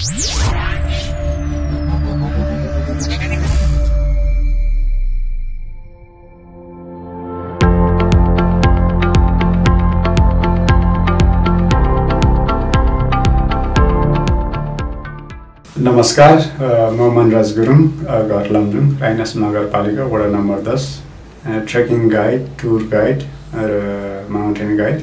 नमस्कार, म मनराज गुरुङ, घर लमजुङ, राइनास नगरपालिका वडा number 10, trekking guide, tour guide र माउन्टेन गाइड।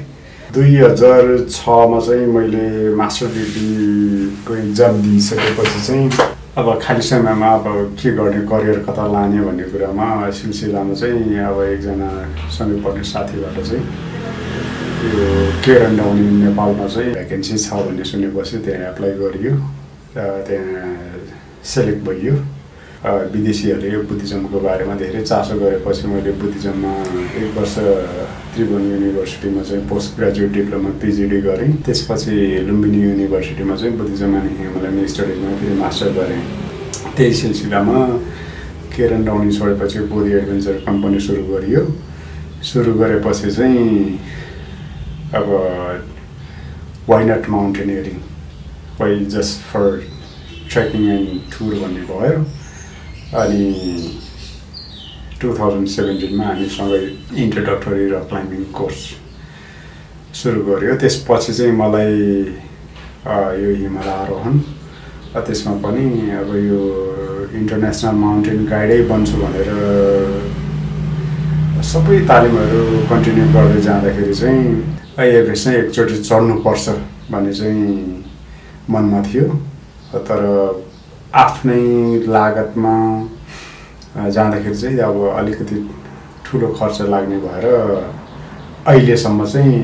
2006 मा चाहिँ मैले मास्टर डिग्रीको इक्जाम दिइसकेपछि चाहिँ अब खाली समयमा अब के गर्ने, करियर कता लाने भन्ने कुरामा सिलसिलामा चाहिँ अब एकजना सँगै पढ्ने साथीबाट चाहिँ यो केरन डाउनी नेपालमा चाहिँ भ्याकेन्सी छ भन्ने सुनेपछि त्यहाँ एप्लाई गरियो र त्यहाँ सेलेक्ट भइयो। विदेशीहरूले यो बुद्धिज्मको बारेमा धेरै चासो गरेपछि मैले बुद्धिज्ममा 1 वर्ष त्रिभुवन युनिभर्सिटीमा चाहिँ पोस्ट ग्रेजुएट डिप्लोमा पिजिडी गरेँ। त्यसपछि लुम्बिनी युनिभर्सिटीमा चाहिँ बुद्धिज्म एन्ड ह्युमन स्टडिजमा फेरि मास्टर गरेँ। त्यही सिलसिलामा केरन डाउनी छोडेपछि बोधी एडभेन्चर कम्पनी सुरु गरियो। सुरु गरेपछि चाहिँ अब why not mountaineering, why just for trekking and tour भन्ने भयो। अनि 2017 मा हामीसँगै इन्ट्रोडक्टरी र क्लाइम्बिङ कोर्स सुरु गर्यो। त्यसपछि चाहिँ मलाई यो हिमालय आरोहण, त्यसमा पनि अब यो इन्टरनेसनल माउन्टेन गाइडै बन्छु भनेर सबै तालिमहरू कन्टिन्यू गर्दै जाँदाखेरि चाहिँ एभरेज चाहिँ एकचोटि चढ्नुपर्छ भन्ने चाहिँ मनमा थियो। तर आफ्नै लागतमा जाँदाखेरि चाहिँ अब अलिकति ठुलो खर्च लाग्ने भएर अहिलेसम्म चाहिँ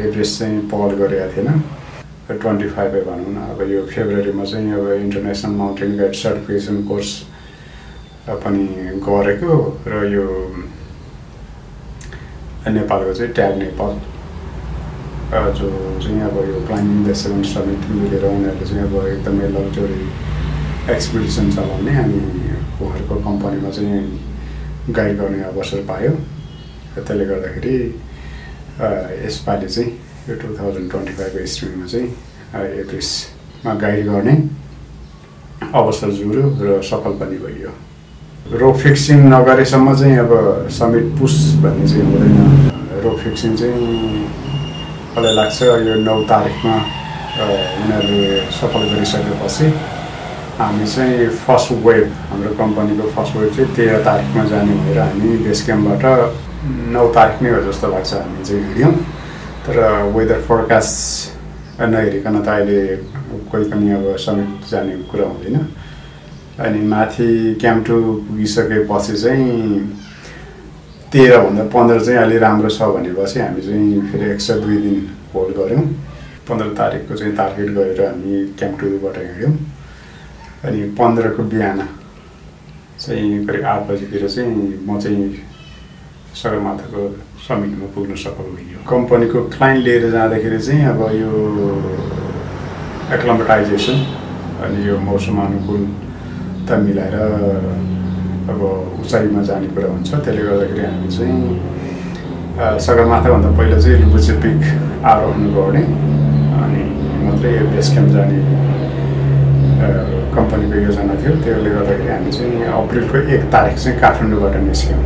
एभरेज चाहिँ पहल गरेका थिएन। 25 भनौँ न। अब यो फेब्रुअरीमा चाहिँ अब international mountain guide certification course पनि गरेको र यो नेपालको चाहिँ ट्याग नेपाल जो चाहिँ अब यो क्लाइम्बिङ द 7 समिट मिलेर उनीहरूले चाहिँ अब एकदमै लग्जरी एक्सपिडिसन चलाउने अनि उहाँहरूको कम्पनीमा चाहिँ गाइड गर्ने अवसर पायो। त्यसले गर्दाखेरि यसपालि चाहिँ यो 2025 इस्वीमा चाहिँ एभरेस्टमा गाइड गर्ने अवसर जुर्यो र सफल पनि भइयो। रोप फिक्सिङ नगरेसम्म चाहिँ अब समिट पुस भन्ने चाहिँ हुँदैन। रोप फिक्सिङ चाहिँ मलाई लाग्छ यो 9 तारिकमा उनीहरूले सफल गरिसकेपछि हामी चाहिँ फर्स्ट वेभ, हाम्रो कम्पनीको फर्स्ट वेभ चाहिँ 13 तारिकमा जाने भएर हामी बेस क्याम्पबाट 9 तारिक नै हो जस्तो लाग्छ हामी चाहिँ हिँड्यौँ। तर वेदर फोरकास्ट नहेरिकन त अहिले कोही पनि अब समिट जाने कुरा हुँदैन। अनि माथि क्याम्प 2 पुगिसकेपछि चाहिँ 13 भन्दा 15 चाहिँ अलि राम्रो छ भनेपछि हामी चाहिँ फेरि एक्स्ट्रा 2 दिन होल्ड गऱ्यौँ। 15 तारिकको चाहिँ टार्गेट गरेर हामी क्याम्प 2बाट हिँड्यौँ। अनि 15 को बिहान चाहिँ करिब 8 बजीतिर चाहिँ म चाहिँ सगरमाथाको समिटमा पुग्न सफल भइयो। कम्पनीको क्लाइन्ट लिएर जाँदाखेरि चाहिँ अब यो एक्लामेटाइजेसन अनि यो मौसम अनुकूलता मिलाएर अब उचाइमा जाने कुरा हुन्छ। त्यसले गर्दाखेरि हामी चाहिँ सगरमाथाभन्दा पहिला चाहिँ लुबुचे पिक आरोहण गर्ने अनि मात्रै बेस क्याम्प जाने कम्पनीको योजना थियो। त्यसले गर्दाखेरि हामी चाहिँ अप्रिलको 1 तारिक चाहिँ काठमाडौँबाट निस्क्यौँ।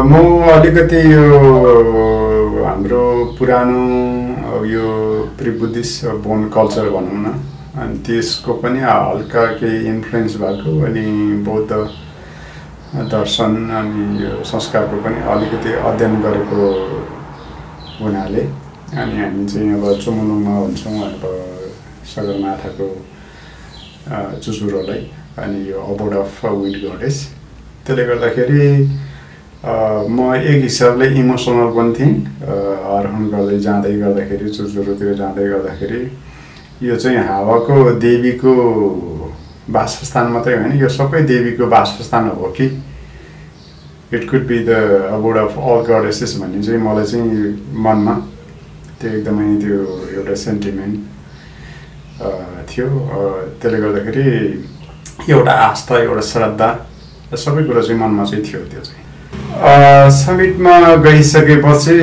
म अलिकति यो हाम्रो पुरानो यो प्रिबुद्धिस्ट बोन कल्चर भनौँ न, अनि त्यसको पनि हल्का केही इन्फ्लुएन्स भएको अनि बौद्ध दर्शन अनि यो संस्कारको पनि अलिकति अध्ययन गरेको हुनाले अनि हामी चाहिँ अब चुमुलुङमा हुन्छौँ अब सगरमाथाको चुचुरोलाई अनि यो अबोर्ड अफ विन्ड गडेस। त्यसले गर्दाखेरि म एक हिसाबले इमोसनल पनि थिएँ। आरोहण गर्दै जाँदै गर्दाखेरि चुचुरोतिर जाँदै गर्दाखेरि यो चाहिँ हावाको देवीको वासस्थान मात्रै होइन, यो सबै देवीको वासस्थान हो कि it could be the abode of all goddesses भन्ने चाहिँ मलाई चाहिँ मनमा त्यो एकदमै त्यो एउटा सेन्टिमेन्ट थियो। त्यसले गर्दाखेरि एउटा आस्था, एउटा श्रद्धा सबै कुरा चाहिँ मनमा चाहिँ थियो। त्यो चाहिँ समिटमा गइसकेपछि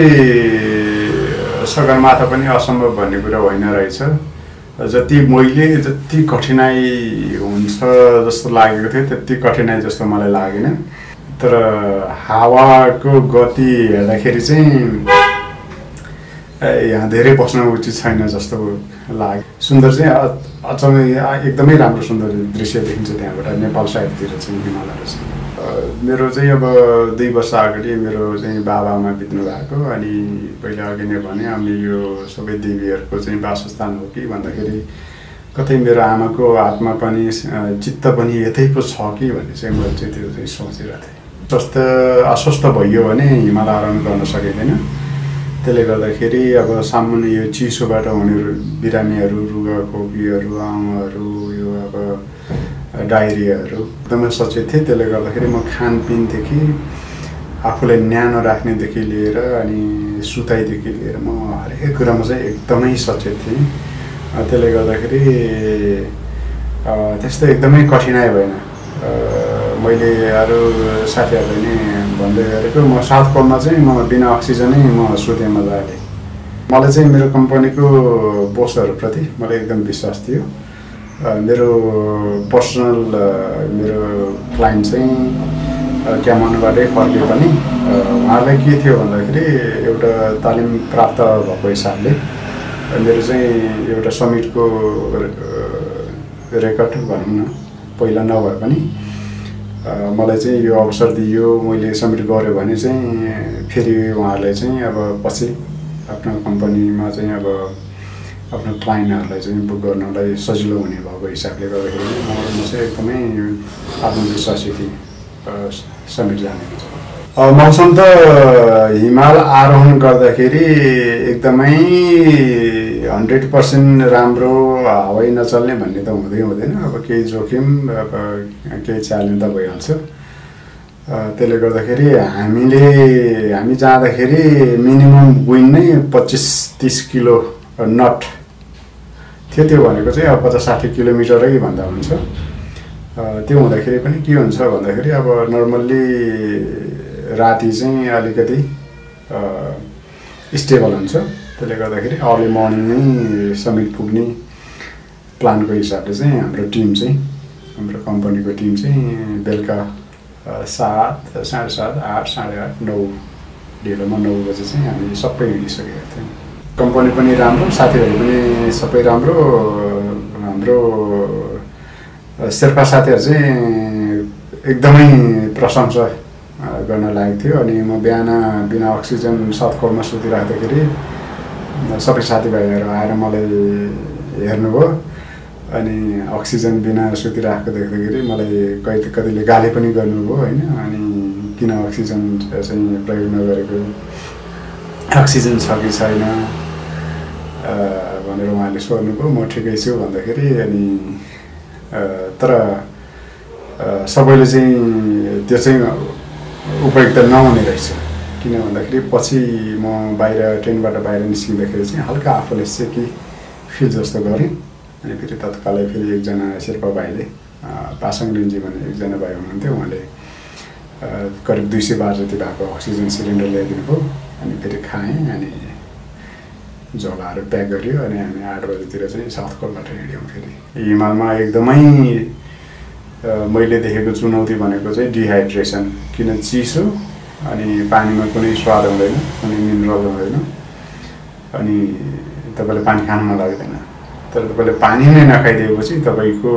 सगरमाथा पनि असम्भव भन्ने कुरा होइन रहेछ। जति कठिनाई हुन्छ जस्तो लागेको थियो त्यति कठिनाई जस्तो मलाई लागेन। तर हावाको गति हेर्दाखेरि चाहिँ यहाँ धेरै बस्न उचित छैन जस्तो लाग्यो। सुन्दर चाहिँ अचम्मै एकदमै राम्रो सुन्दर दृश्य देखिन्छ त्यहाँबाट नेपाल साइडतिर चाहिँ हिमालयहरू चाहिँ। मेरो चाहिँ अब 2 वर्ष अगाडि मेरो चाहिँ बाबाआमा बित्नु भएको। अनि पहिला अघि नै भने अनि यो सबै देवीहरूको चाहिँ वासस्थान हो कि भन्दाखेरि कतै मेरो आमाको आत्मा पनि चित्त पनि यतै पो छ कि भन्ने चाहिँ मैले चाहिँ त्यो चाहिँ सोचिरहेको थिएँ। अस्वस्थ भइयो भने हिमाल आरोहण गर्न सकिँदैन। त्यसले गर्दाखेरि अब सामान्य यो चिसोबाट हुने बिरामीहरू, रुगाखोकीहरू, आमाहरू, यो अब डायरियाहरू एकदमै सचेत थिएँ। त्यसले गर्दाखेरि म खानपिनदेखि आफूलाई न्यानो राख्नेदेखि लिएर अनि सुताइदेखि लिएर म हरेक कुरामा चाहिँ एकदमै सचेत थिएँ। त्यसले गर्दाखेरि त्यस्तो एकदमै कठिनाइ भएन। मैले अरू साथीहरूले नि भन्दै गरेको म साउथ पोलमा चाहिँ म बिना अक्सिजनै म सुतेँ मजाले। मलाई चाहिँ मेरो कम्पनीको बोसहरूप्रति मलाई एकदम विश्वास थियो। मेरो पर्सनल मेरो क्लाइन्ट चाहिँ क्यामनबाटै फर्के पनि उहाँलाई के थियो भन्दाखेरि एउटा तालिम प्राप्त भएको हिसाबले मेरो चाहिँ एउटा समिटको रेकर्ड भनौँ न पहिला नभए पनि मलाई चाहिँ यो अवसर दियो। मैले समिट गरेँ भने चाहिँ फेरि उहाँहरूलाई चाहिँ अब पछि आफ्नो कम्पनीमा चाहिँ अब आफ्नो क्लाइन्टहरूलाई चाहिँ बुक गर्नलाई सजिलो हुने भएको हिसाबले गर्दाखेरि म चाहिँ एकदमै आत्मविश्वासी थिएँ समिट जाने। मौसम त हिमाल आरोहण गर्दाखेरि एकदमै 100% राम्रो हावै नचल्ने भन्ने त हुँदैन। अब केही जोखिम अब केही च्यालेन्ज त भइहाल्छ। त्यसले गर्दाखेरि हामी जाँदाखेरि मिनिमम विन्ड नै 25-30 किलो नट थियो। त्यो भनेको चाहिँ अब 50-60 किलोमिटरै भन्दा हुन्छ। त्यो हुँदाखेरि पनि के हुन्छ भन्दाखेरि अब नर्मल्ली राति चाहिँ अलिकति स्टेबल हुन्छ। त्यसले गर्दाखेरि अर्ली मर्निङ नै समिट पुग्ने प्लानको हिसाबले चाहिँ हाम्रो टिम चाहिँ हाम्रो कम्पनीको टिम चाहिँ बेलुका 7, 7:30, 8, 8:30, 9 ढिलोमा 9 बजे चाहिँ हामी सबै हिँडिसकेका थियौँ। कम्पनी पनि राम्रो, साथीभाइ पनि सबै राम्रो। हाम्रो शेर्पा साथीहरू चाहिँ एकदमै प्रशंसा गर्न लागेको थियो। अनि म बिहान बिना अक्सिजन साउथ पोलमा सुतिराख्दाखेरि सबै साथीभाइहरू आएर मलाई हेर्नुभयो। अनि अक्सिजन बिना सुतिराखेको देख्दाखेरि मलाई कतिले गाली पनि गर्नुभयो होइन। अनि किन अक्सिजन चाहिँ प्रयोग नगरेको, अक्सिजन छ कि छैन भनेर उहाँले सोध्नुभयो। म ठिकै छु भन्दाखेरि अनि तर सबैले चाहिँ त्यो चाहिँ उपयुक्त नहुने रहेछ। किन भन्दाखेरि पछि म टेन्टबाट बाहिर निस्किँदाखेरि चाहिँ हल्का आफूले सेकी फिल जस्तो गरेँ। अनि फेरि तत्कालै फेरि एकजना शेर्पा भाइले पासाङ लिन्जी भन्ने एकजना भाइ हुनुहुन्थ्यो। उहाँले करिब 200 बार जति भएको अक्सिजन सिलिन्डर ल्याइदिनु भयो। अनि फेरि खाएँ अनि झोलाहरू प्याक गरियो। अनि हामी 8 बजीतिर चाहिँ साउथ पोलबाट हिँड्यौँ। फेरि हिमालमा एकदमै मैले देखेको चुनौती भनेको चाहिँ डिहाइड्रेसन। किन चिसो अनि पानीमा कुनै स्वाद हुँदैन, कुनै मिनरल हुँदैन। अनि तपाईँले पानी खान मन लाग्दैन। तर तपाईँले पानी नै नखाइदिएपछि तपाईँको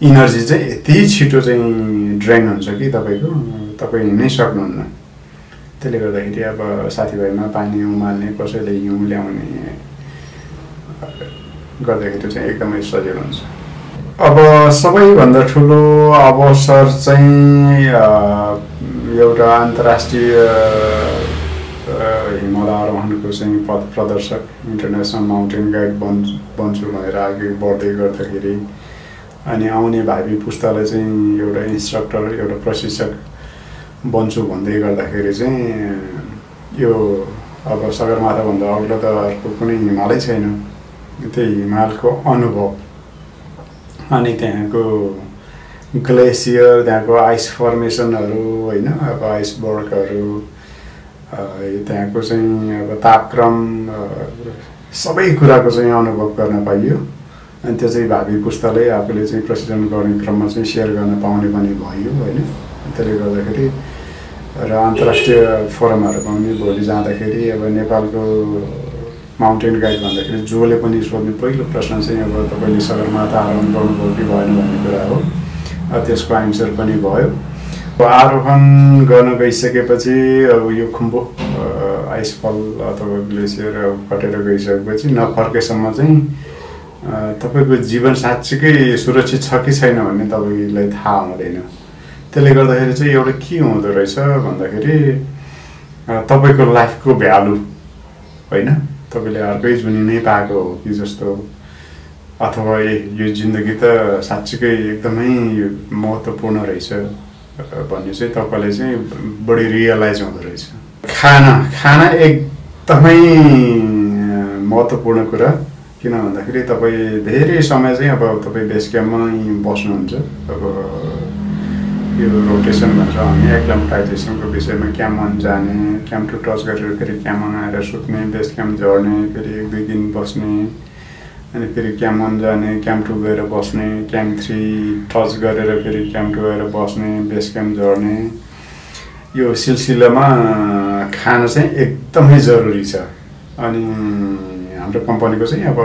इनर्जी चाहिँ यति छिटो चाहिँ ड्रेन हुन्छ कि तपाईँ हिँड्नै सक्नुहुन्न। त्यसले गर्दाखेरि अब साथीभाइमा पानी उमाल्ने, कसैले हिउँ ल्याउने गर्दाखेरि चाहिँ एकदमै सजिलो हुन्छ। अब सबैभन्दा ठुलो अवसर चाहिँ एउटा अन्तर्राष्ट्रिय हिमाल आरोहणको चाहिँ पथ प्रदर्शक इन्टरनेसनल माउन्टेन गाइड बन्छु भनेर अघि बढ्दै गर्दाखेरि अनि आउने भावी पुस्तालाई चाहिँ एउटा इन्स्ट्रक्टर, एउटा प्रशिक्षक बन्छु भन्दै गर्दाखेरि चाहिँ यो अब सगरमाथाभन्दा अग्लो त अर्को कुनै हिमालै छैन। त्यही हिमालको अनुभव अनि त्यहाँको ग्लेसियर, त्यहाँको आइस फर्मेसनहरू होइन, अब आइसबर्गहरू, त्यहाँको चाहिँ अब तापक्रम सबै कुराको चाहिँ अनुभव गर्न पाइयो। अनि त्यो चाहिँ भावी पुस्ताले आफूले चाहिँ प्रशिक्षण गर्ने क्रममा चाहिँ सेयर गर्न पाउने पनि भयो होइन। त्यसले गर्दाखेरि र अन्तर्राष्ट्रिय फोरमहरूमा पनि भोलि जाँदाखेरि अब नेपालको माउन्टेन गाइड भन्दाखेरि जसले पनि सोध्ने पहिलो प्रश्न चाहिँ अब तपाईँले सगरमाथा आरोहण गर्नुभयो कि भएन भन्ने कुरा हो। त्यसको आन्सर पनि भयो। आरोहण गर्न गइसकेपछि अब यो खुम्बु आइसफल अथवा ग्लेसियर कटेर गइसकेपछि नफर्केसम्म चाहिँ तपाईँको जीवन साँच्चीकै सुरक्षित छ कि छैन भन्ने तपाईँलाई थाहा हुँदैन। त्यसले गर्दाखेरि चाहिँ एउटा के हुँदो रहेछ भन्दाखेरि तपाईँको लाइफको भ्यालु होइन, तपाईँले अर्कै जुनी नै पाएको हो कि जस्तो, अथवा यो जिन्दगी त साँच्चीकै एकदमै महत्त्वपूर्ण रहेछ भन्ने चाहिँ तपाईँले चाहिँ बढी रियलाइज हुँदो रहेछ। खाना एकदमै महत्त्वपूर्ण कुरा। किन भन्दाखेरि तपाईँ धेरै समय चाहिँ अब तपाईँ बेस क्याम्पमै बस्नुहुन्छ। अब यो रोटेसन भन्छ हामी एक्लामटाइजेसनको विषयमा क्याम्प 1 जाने, क्याम्प 2 टच गरेर फेरि क्याम्प 1 आएर सुत्ने, बेस क्याम्प झर्ने, फेरि 1-2 दिन बस्ने, अनि फेरि क्याम्प 1 जाने, क्याम्प 2 गएर बस्ने, क्याम्प 3 टच गरेर फेरि क्याम्प 2 गएर बस्ने, बेस क्याम्प झर्ने। यो सिलसिलामा खाना चाहिँ एकदमै जरुरी छ। अनि हाम्रो कम्पनीको चाहिँ अब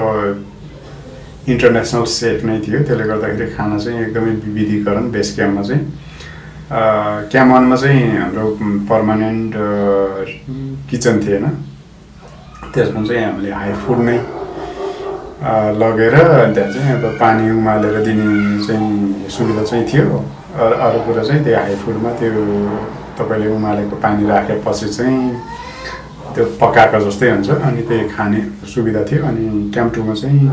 इन्टरनेसनल सेफ नै थियो। त्यसले गर्दाखेरि खाना चाहिँ एकदमै विविधीकरण बेस क्याम्पमा चाहिँ क्याम्प 1 मा चाहिँ हाम्रो पर्मानेन्ट किचन थिएन। त्यसमा चाहिँ हामीले हाई फुड नै लगेर त्यहाँ चाहिँ अब पानी उमालेर दिने चाहिँ सुविधा चाहिँ थियो। अरू कुरा चाहिँ त्यो हाई फुडमा त्यो तपाईँले उमालेको पानी राखेपछि चाहिँ त्यो पकाएको जस्तै हुन्छ, अनि त्यही खाने सुविधा थियो। अनि क्याम्प 2 मा चाहिँ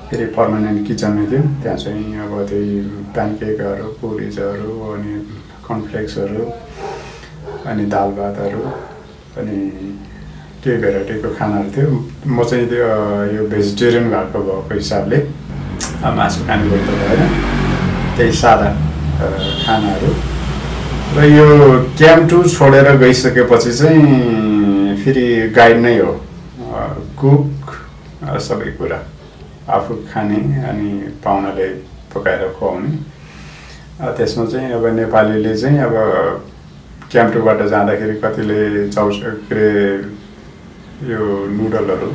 फेरि पर्मानेन्ट किचन नै थियो। त्यहाँ चाहिँ अब त्यही प्यानकेकहरू, पुरिजहरू, अनि कर्नफ्लेक्सहरू, अनि दाल भातहरू, अनि केही भेराइटीको खानाहरू थियो। म चाहिँ त्यो यो भेजिटेरियन भएको हिसाबले मासु खाने गर्दा भएन, त्यही सादा खानाहरू। र यो क्याम्प 2 छोडेर गइसकेपछि चाहिँ फेरि गाइड नै हो, कुक सबै कुरा आफू खाने अनि पाहुनाले पकाएर खुवाउने। त्यसमा चाहिँ अब नेपालीले चाहिँ अब क्याम्प 2 बाट जाँदाखेरि कतिले के अरे यो नुडलहरू,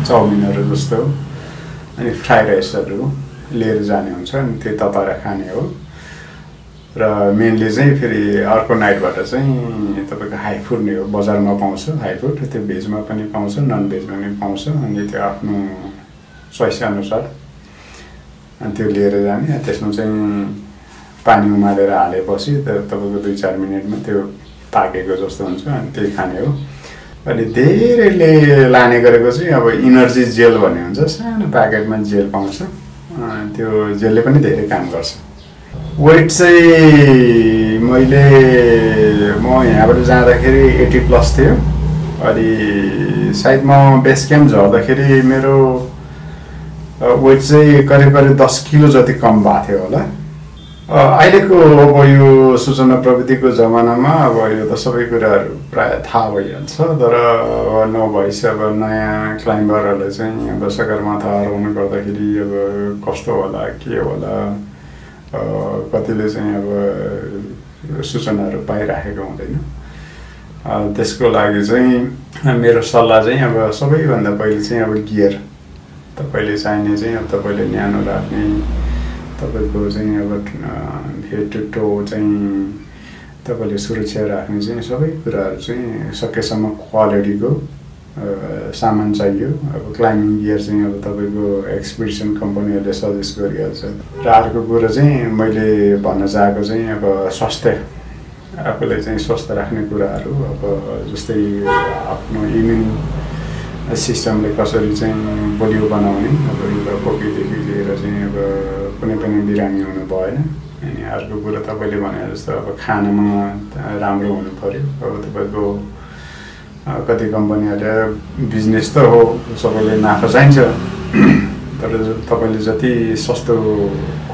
चाउमिनहरू जस्तो, अनि फ्राई राइसहरू लिएर जाने हुन्छ, अनि त्यो तताएर खाने हो। र मेनली चाहिँ फेरि अर्को नाइटबाट चाहिँ तपाईँको हाई फुड नै हो। बजारमा पाउँछ हाई फुड, त्यो भेजमा पनि पाउँछ, नन भेजमा पनि पाउँछ। अनि त्यो आफ्नो चोइस अनुसार अनि त्यो लिएर जाने। त्यसमा चाहिँ पानी उमालेर हालेपछि तपाईँको 2-4 मिनटमा त्यो पाकेको जस्तो हुन्छ, अनि त्यही खाने हो। अनि धेरैले लाने गरेको चाहिँ अब इनर्जी जेल भन्ने हुन्छ, सानो प्याकेटमा जेल पाउँछ। त्यो जेलले पनि धेरै काम गर्छ। वेट चाहिँ म यहाँबाट जाँदाखेरि 80+ थियो। अनि सायद म बेस क्याम्प झर्दाखेरि मेरो वेट चाहिँ करिब 10 किलो जति कम भएको थियो होला। अहिलेको अब यो सूचना प्रविधिको जमानामा अब यो त सबै कुराहरू प्राय थाहा भइहाल्छ। तर नभएपछि अब नयाँ क्लाइम्बरहरूले चाहिँ अब सगरमाथा आरोहण गर्दाखेरि अब कस्तो होला, के होला, कतिले चाहिँ अब सूचनाहरू पाइराखेको हुँदैन। त्यसको लागि चाहिँ मेरो सल्लाह चाहिँ अब सबैभन्दा पहिले चाहिँ अब गियर तपाईँले चाहिने चाहिँ अब तपाईँले न्यानो राख्ने, तपाईँको चाहिँ अब हेड टु टो चाहिँ तपाईँले सुरक्षा राख्ने चाहिँ सबै कुराहरू चाहिँ सकेसम्म क्वालिटीको सामान चाहियो। अब क्लाइम्बिङ गियर चाहिँ अब तपाईँको एक्सपिडिसन कम्पनीहरूले सजेस्ट गरिहाल्छ। र अर्को कुरो चाहिँ मैले भन्न चाहेको चाहिँ अब स्वास्थ्य, आफूलाई चाहिँ स्वस्थ राख्ने कुराहरू, अब जस्तै आफ्नो इम्युन सिस्टमले कसरी चाहिँ बलियो बनाउने, अब एउटा पोकीदेखि लिएर चाहिँ अब कुनै पनि बिरामी हुनु भएन। अनि अर्को कुरो तपाईँले भने जस्तो अब खानामा राम्रो हुनु पऱ्यो। अब तपाईँको कति कम्पनीहरूले बिजनेस त हो, सबैले नाफा चाहिन्छ, तर तपाईँले जति सस्तो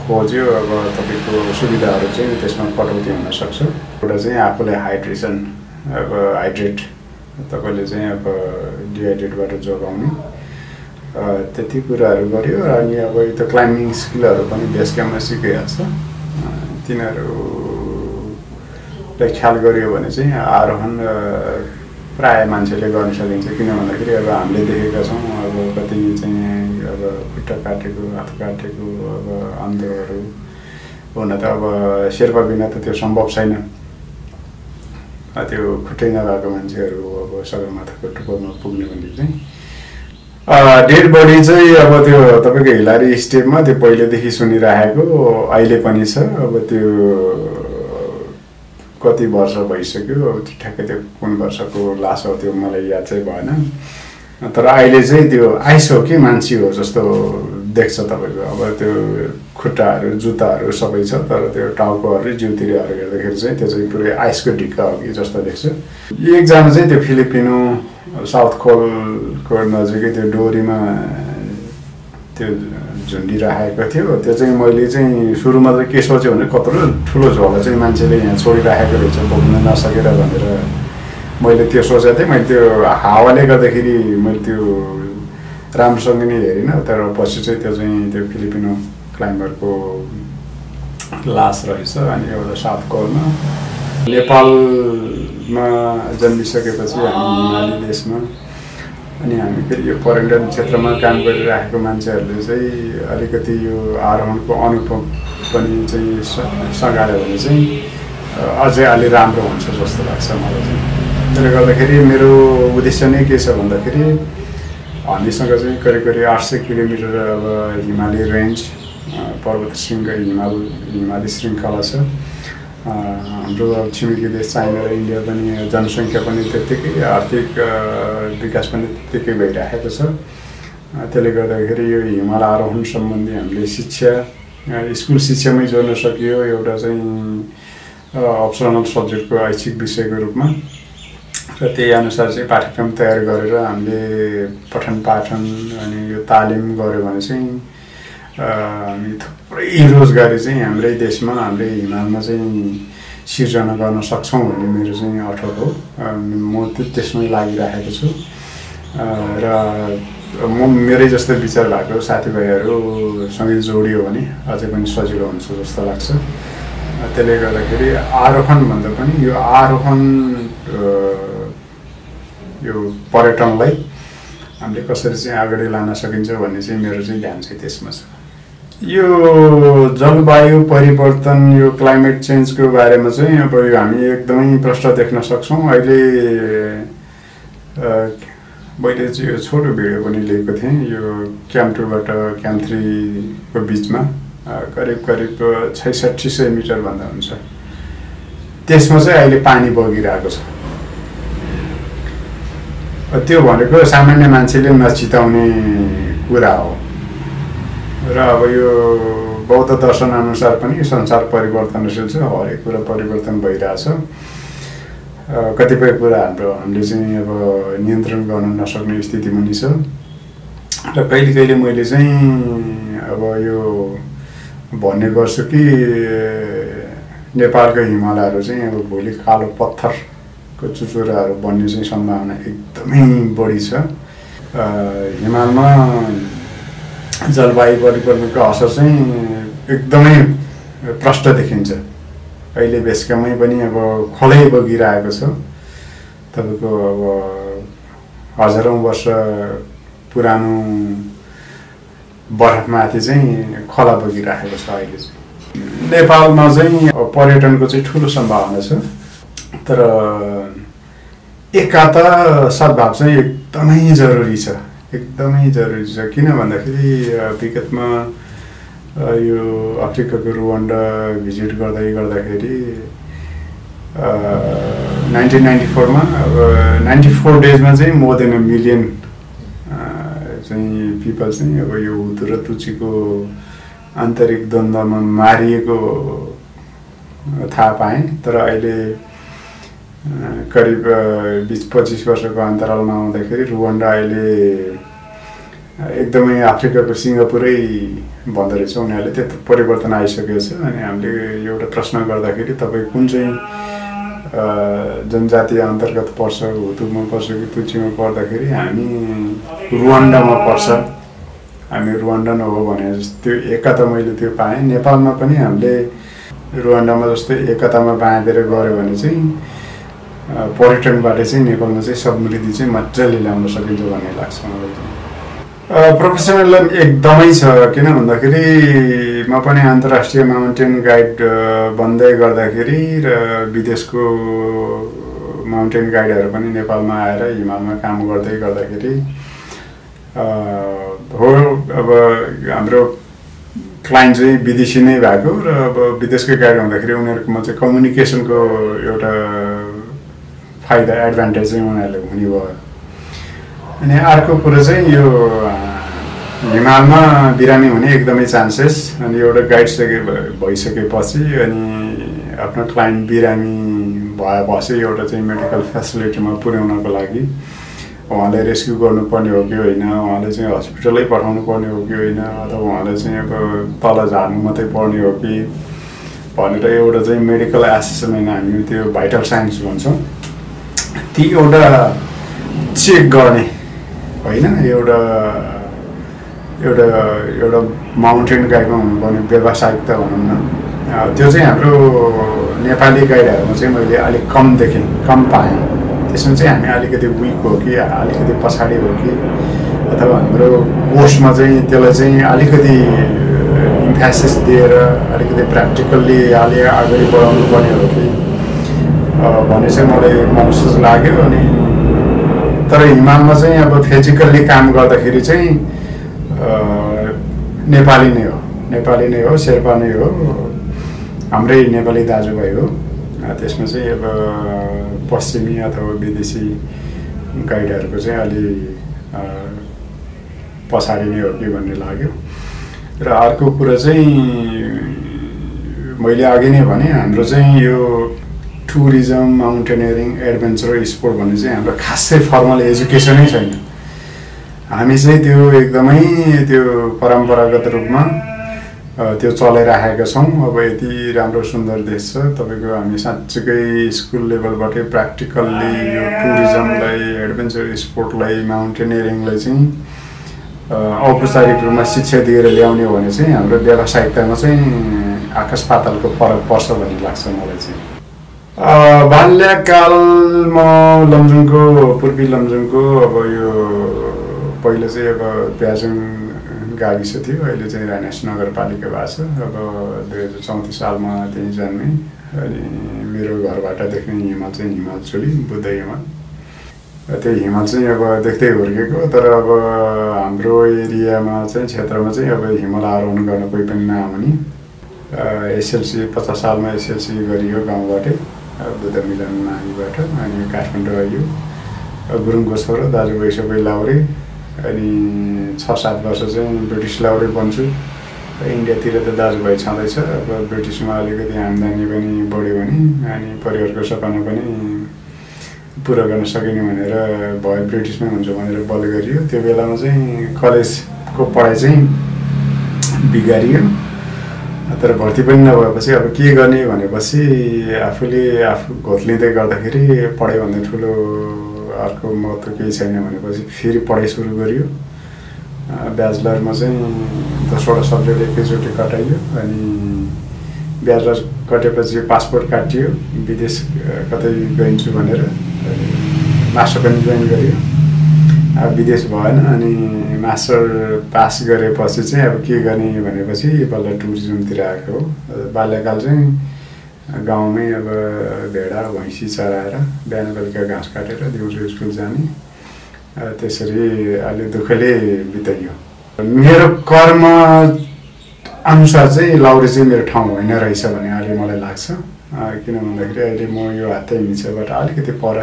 खोज्यो अब तपाईँको सुविधाहरू चाहिँ त्यसमा कटौती हुनसक्छ। एउटा चाहिँ आफूलाई हाइड्रेसन, अब हाइड्रेट तपाईँले चाहिँ अब डिहाइड्रेटबाट जोगाउने त्यति कुराहरू गर्यो। अनि अब यो त क्लाइम्बिङ स्किलहरू पनि बेस क्याम्पमा सिकाइहाल्छ। तिनीहरूलाई ख्याल गरियो भने चाहिँ आरोहण प्रायः मान्छेले गर्न सकिन्छ। किन भन्दाखेरि अब हामीले देखेका छौँ अब कति चाहिँ अब खुट्टा काटेको, हात काटेको, अब अन्धहरू हुन त अब शेर्पा बिना त त्यो सम्भव छैन। त्यो खुट्टै नभएको मान्छेहरू अब सगरमाथाको टुप्पोमा पुग्ने भने चाहिँ डेड बडी चाहिँ अब त्यो तपाईँको हिलारी स्टेपमा त्यो पहिलेदेखि सुनिराखेको अहिले पनि छ। अब त्यो कति वर्ष भइसक्यो, अब ठ्याक्कै त्यो कुन वर्षको लास हो त्यो मलाई याद चाहिँ भएन। तर अहिले चाहिँ त्यो आइस हो कि मान्छे हो जस्तो देख्छ तपाईँको। अब त्यो खुट्टाहरू, जुत्ताहरू सबै छ, तर त्यो टाउकोहरू, जिउतिरहरू हेर्दाखेरि चाहिँ त्यो चाहिँ पुरै आइसको ढिक्का हो कि जस्तो देख्छ। एकजना चाहिँ त्यो फिलिपिनो साउथ खोलको नजिकै त्यो डोरीमा त्यो झुन्डिराखेको थियो। त्यो चाहिँ मैले चाहिँ सुरुमा चाहिँ के सोचेँ भने कत्रो ठुलो झोला चाहिँ मान्छेले यहाँ छोडिराखेको रहेछ बोक्न नसकेर भनेर मैले त्यो सोचेको थिएँ। मैले त्यो हावाले गर्दाखेरि मैले त्यो राम्रोसँग नै हेरिनँ। तर पछि चाहिँ त्यो चाहिँ त्यो फिलिपिनो क्लाइम्बरको लास रहेछ। अनि एउटा साउथ कोलमा नेपालमा जन्मिसकेपछि हामी हिमाली देशमा अनि हामी फेरि यो पर्यटन क्षेत्रमा काम गरिराखेको मान्छेहरूले चाहिँ अलिकति यो आरोहणको अनुभव पनि चाहिँ सँगाल्यो भने चाहिँ अझै अलि राम्रो हुन्छ जस्तो लाग्छ मलाई चाहिँ। त्यसले गर्दाखेरि मेरो उद्देश्य नै के छ भन्दाखेरि हामीसँग चाहिँ करिब 800 किलोमिटर अब हिमाली रेन्ज पर्वत हिमाली श्रृङ्खला छ। हाम्रो छिमेकी देश चाइना र इन्डिया पनि जनसङ्ख्या पनि त्यत्तिकै, आर्थिक विकास पनि त्यत्तिकै भइरहेको छ। त्यसले गर्दाखेरि यो हिमाल आरोहण सम्बन्धी हामीले शिक्षा स्कुल शिक्षामै जोड्न सकियो, एउटा चाहिँ अप्सनल सब्जेक्टको ऐच्छिक विषयको रूपमा। र त्यही अनुसार चाहिँ पाठ्यक्रम तयार गरेर हामीले पठन पाठन अनि यो तालिम गऱ्यो भने चाहिँ हामी थुप्रै रोजगारी चाहिँ हाम्रै देशमा, हाम्रै हिमालमा चाहिँ सिर्जना गर्न सक्छौँ भन्ने मेरो चाहिँ अठोट हो। म त्यसमै लागिरहेको छु र म मेरै जस्तो विचार भएको साथीभाइहरूसँगै जोडियो भने अझै पनि सजिलो हुन्छ जस्तो लाग्छ। त्यसले गर्दाखेरि आरोहण भन्दा पनि यो आरोहण यो पर्यटनलाई हामीले कसरी चाहिँ अगाडि लान सकिन्छ भन्ने चाहिँ मेरो चाहिँ ध्यान चाहिँ त्यसमा छ। यो जलवायु परिवर्तन, यो क्लाइमेट चेन्जको बारेमा चाहिँ अब यो हामी एकदमै प्रष्ट देख्न सक्छौँ। अहिले मैले चाहिँ यो छोटो भिडियो पनि लिएको थिएँ यो क्याम्प 2बाट क्याम्प 3को बिचमा करिब 6600 मिटरभन्दा हुन्छ। त्यसमा चाहिँ अहिले पानी बगिरहेको छ। त्यो भनेको सामान्य मान्छेले नचिताउने कुरा हो। र अब यो बौद्ध दर्शन अनुसार पनि संसार परिवर्तनशील छ, हरेक कुरा परिवर्तन भइरहेछ। कतिपय कुरा हामीले चाहिँ अब नियन्त्रण गर्न नसक्ने स्थितिमा नि छ। र कहिले कहिले मैले चाहिँ अब यो भन्ने गर्छु कि नेपालको हिमालयहरू चाहिँ अब भोलि कालो पत्थरको चुचुराहरू बन्ने चाहिँ सम्भावना एकदमै बढी छ। हिमालमा जलवायु परिवर्तनको असर चाहिँ एकदमै प्रष्ट देखिन्छ। अहिले बेसकमै पनि अब खोलै बगिरहेको छ। तपाईँको अब हजारौँ वर्ष पुरानो बरफमाथि चाहिँ खोला बगिरहेको छ अहिले चाहिँ। नेपालमा चाहिँ पर्यटनको चाहिँ ठुलो सम्भावना छ। तर एकाता सद्भाव चाहिँ एकदमै जरुरी छ, एकदमै जरुरी छ। किन भन्दाखेरि विगतमा यो अफ्रिकाको रुवान्डा भिजिट गर्दाखेरि 1994मा 94 डेजमा चाहिँ मोर देन 1 मिलियन चाहिँ पिपल चाहिँ अब यो हुतु र तुचीको आन्तरिक द्वन्द्वमा मारिएको थाहा पाएँ। तर अहिले करिब 20-25 वर्षको अन्तरालमा आउँदाखेरि रुवान्डा अहिले एकदमै अफ्रिकाको सिङ्गापुरै भन्दो रहेछ। उनीहरूले त्यस्तो परिवर्तन आइसकेको छ। अनि हामीले एउटा प्रश्न गर्दाखेरि तपाईँ कुन चाहिँ जनजाति अन्तर्गत पर्छ, हुतुमा पर्छ कि तुच्चीमा पर्दाखेरि हामी रुवान्डामा पर्छ। हामी रुवान्डन हो भने त्यो एकता मैले त्यो पाएँ। नेपालमा पनि हामीले रुवान्डामा जस्तै एकतामा बाँधेर गऱ्यो भने चाहिँ पर्यटनबाट चाहिँ नेपालमा चाहिँ समृद्धि चाहिँ मजाले ल्याउन सकिन्छ भन्ने लाग्छ मलाई चाहिँ। प्रोफेसनल एकदमै छ, किन भन्दाखेरि म पनि अन्तर्राष्ट्रिय माउन्टेन गाइड बन्दै गर्दाखेरि र विदेशको माउन्टेन गाइडहरू पनि नेपालमा आएर हिमालमा काम गर्दै गर्दाखेरि हो अब हाम्रो क्लाइन्ट चाहिँ विदेशी नै भएको र अब विदेशकै गाइड हुँदाखेरि उनीहरूकोमा चाहिँ कम्युनिकेसनको एउटा फाइदा एडभान्टेज चाहिँ उनीहरूले हुने भयो। अनि अर्को कुरो चाहिँ यो हिमालमा बिरामी हुने एकदमै चान्सेस। अनि एउटा गाइड भइसकेपछि अनि आफ्नो क्लाइन्ट बिरामी भएपछि एउटा चाहिँ मेडिकल फेसिलिटीमा पुर्याउनको लागि उहाँले रेस्क्यु गर्नुपर्ने हो कि होइन, उहाँले चाहिँ हस्पिटलै पठाउनु पर्ने हो कि होइन, अथवा उहाँले चाहिँ अब तल झार्नु मात्रै पर्ने हो कि भनेर एउटा चाहिँ मेडिकल एसेसमेन्ट हामी त्यो भाइटल साइन्स भन्छौँ, ती एउटा चेक गर्ने होइन एउटा एउटा एउटा माउन्टेन गाइडमा हुनुपर्ने व्यावसायिकता भनौँ न। त्यो चाहिँ हाम्रो नेपाली गाइडहरूमा चाहिँ मैले अलिक कम देखेँ, कम पाएँ। त्यसमा चाहिँ हामी अलिकति विक हो कि अलिकति पछाडि हो कि अथवा हाम्रो कोर्समा चाहिँ त्यसलाई चाहिँ अलिकति इम्फेसिस दिएर अलिकति प्र्याक्टिकल्ली अगाडि बढाउनु पर्ने हो कि भन्ने चाहिँ मलाई महसुस लाग्यो। अनि तर हिमालमा चाहिँ अब फिजिकल्ली काम गर्दाखेरि चाहिँ नेपाली नै हो, शेर्पा नै हो, हाम्रै नेपाली दाजुभाइ हो। त्यसमा चाहिँ अब पश्चिमी अथवा विदेशी गाइडहरूको चाहिँ अलि पछाडि नै हो कि भन्ने लाग्यो। र अर्को कुरा चाहिँ मैले अघि नै भने हाम्रो चाहिँ यो टुरिज्म, माउन्टेनियरिङ, एडभेन्चर स्पोर्ट भन्ने चाहिँ हाम्रो खासै फर्मल एजुकेसनै छैन। हामी चाहिँ त्यो एकदमै त्यो परम्परागत रूपमा त्यो चलाइराखेका छौँ। अब यति राम्रो सुन्दर देश छ तपाईँको, हामी साँच्चीकै स्कुल लेभलबाटै प्र्याक्टिकल्ली यो टुरिज्मलाई, एडभेन्चर स्पोर्टलाई, माउन्टेनियरिङलाई चाहिँ औपचारिक रूपमा शिक्षा दिएर ल्याउने हो भने चाहिँ हाम्रो व्यावसायिकतामा चाहिँ आकाश पातालको फरक पर्छ भन्ने लाग्छ मलाई चाहिँ। बाल्यकालमा लमजुङको, पूर्वी लमजुङको अब यो पहिला चाहिँ अब प्याजुङ गाविस थियो, अहिले चाहिँ रानास नगरपालिका भएको छ। अब 2034 सालमा त्यहीँ जन्मेँ। अनि मेरो घरबाट देख्ने हिमाल चाहिँ हिमालचुली, बुद्ध हिमाल। त्यो हिमाल चाहिँ अब देख्दै हुर्केको। तर अब हाम्रो एरियामा चाहिँ, क्षेत्रमा चाहिँ अब हिमाल आरोहण गर्न कोही पनि नआउने। एसएलसी 50 सालमा एसएलसी गरियो गाउँबाटै, बुद्ध मिलन नानीबाट। अनि काठमाडौँ आइयो, गुरुङको छोरो, दाजुभाइ सबै लाउरे। अनि 6-7 वर्ष चाहिँ ब्रिटिस लाउरे बन्छु। इन्डियातिर त दाजुभाइ छँदैछ। अब ब्रिटिसमा अलिकति आम्दानी पनि बढ्यो भने अनि परिवारको सपना पनि पुरा गर्न सकिने भनेर भयो, ब्रिटिसमै हुन्छ भनेर बल गरियो। त्यो बेलामा चाहिँ कलेजको पढाइ चाहिँ बिगारियो। तर भर्ती पनि नभएपछि अब के गर्ने भनेपछि आफूले आफू घोत्लिँदै गर्दाखेरि पढाइभन्दा ठुलो अर्को महत्त्व केही छैन भनेपछि फेरि पढाइ सुरु गरियो। ब्याचलरमा चाहिँ 10वटा सब्जेक्ट एकैचोटि कटाइयो। अनि ब्याचलर कटेपछि पासपोर्ट काटियो, विदेश कतै गइन्छु भनेर। मास्टर पनि जोइन गरियो, अब विदेश भएन। अनि मास्टर पास गरेपछि चाहिँ अब के गर्ने भनेपछि बल्ल टुरिज्मतिर आएको हो। बाल्यकाल चाहिँ गाउँमै अब भेडा भैँसी चराएर बिहान बेलुका घाँस काटेर दिउँसो स्कुल जाने, त्यसरी अलि दुःखले बिताइयो। मेरो कर्म अनुसार चाहिँ लाउरे चाहिँ मेरो ठाउँ होइन रहेछ भन्ने अहिले मलाई लाग्छ। किन भन्दाखेरि अहिले म यो हात्तै मिचबाट अलिकति पर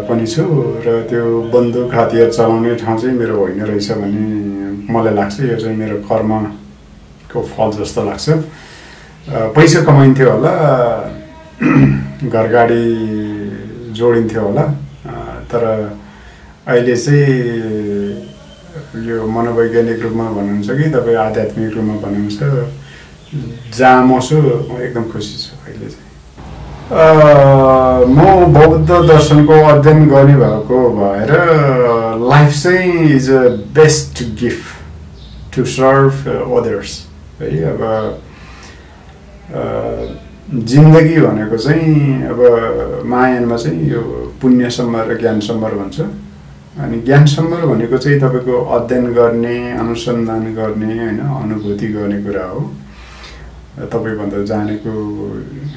पनि छु र त्यो बन्दुक हतियार चलाउने ठाउँ चाहिँ मेरो होइन रहेछ भन्ने मलाई लाग्छ। यो चाहिँ मेरो कर्मको फल जस्तो लाग्छ। पैसा कमाइन्थ्यो होला, घरगाडी जोडिन्थ्यो होला, तर अहिले चाहिँ यो मनोवैज्ञानिक रूपमा भन्नुहुन्छ कि तपाईँ आध्यात्मिक रूपमा भन्नुहुन्छ, जहाँ म छु म एकदम खुसी छु अहिले चाहिँ। म बौद्ध दर्शनको अध्ययन गर्ने भएको भएर लाइफ चाहिँ is a best gift to serve others है। अब जिन्दगी भनेको चाहिँ अब महायानमा चाहिँ यो पुण्य सम्मर र ज्ञान सम्मर भन्छ। अनि ज्ञान सम्मर भनेको चाहिँ तपाईँको अध्ययन गर्ने, अनुसन्धान गर्ने होइन, अनुभूति गर्ने कुरा हो। तपाईँभन्दा जानेको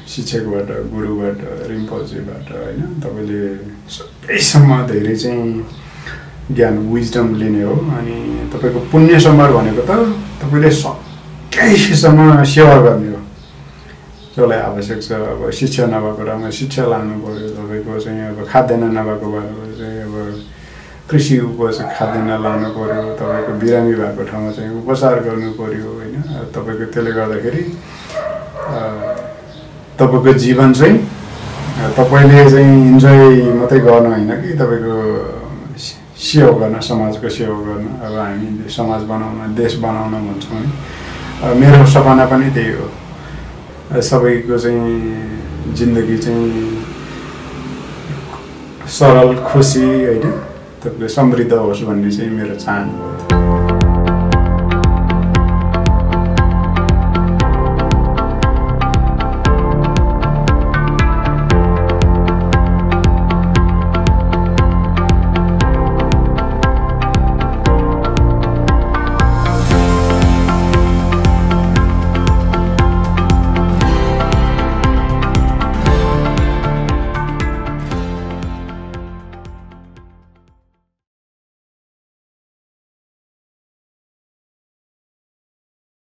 शिक्षकबाट, गुरुबाट, रिम्पोचेबाट होइन, तपाईँले सबैसम्म धेरै चाहिँ ज्ञान विजडम लिने हो। अनि तपाईँको पुण्य सम्मर भनेको त तपाईँले सबैसम्म सेवा गर्ने हो, जसलाई आवश्यक छ। अब शिक्षा नभएको ठाउँमा शिक्षा लानु पऱ्यो, तपाईँको चाहिँ अब खाद्यान्न नभएको बेलामा चाहिँ अब कृषि उपज खाद्यान्न लानु पऱ्यो, तपाईँको बिरामी भएको ठाउँमा चाहिँ उपचार गर्नु पऱ्यो होइन। तपाईँको त्यसले गर्दाखेरि तपाईँको जीवन चाहिँ तपाईँले चाहिँ इन्जोय मात्रै गर्नु होइन कि तपाईँको सेवा गर्न, समाजको सेवा गर्न। अब हामी समाज बनाउन, देश बनाउन भन्छौँ है। मेरो सपना पनि त्यही हो, सबैको चाहिँ जिन्दगी चाहिँ सरल, खुसी होइन, तपाईँको समृद्ध होस् भन्ने चाहिँ मेरो चाहना हो।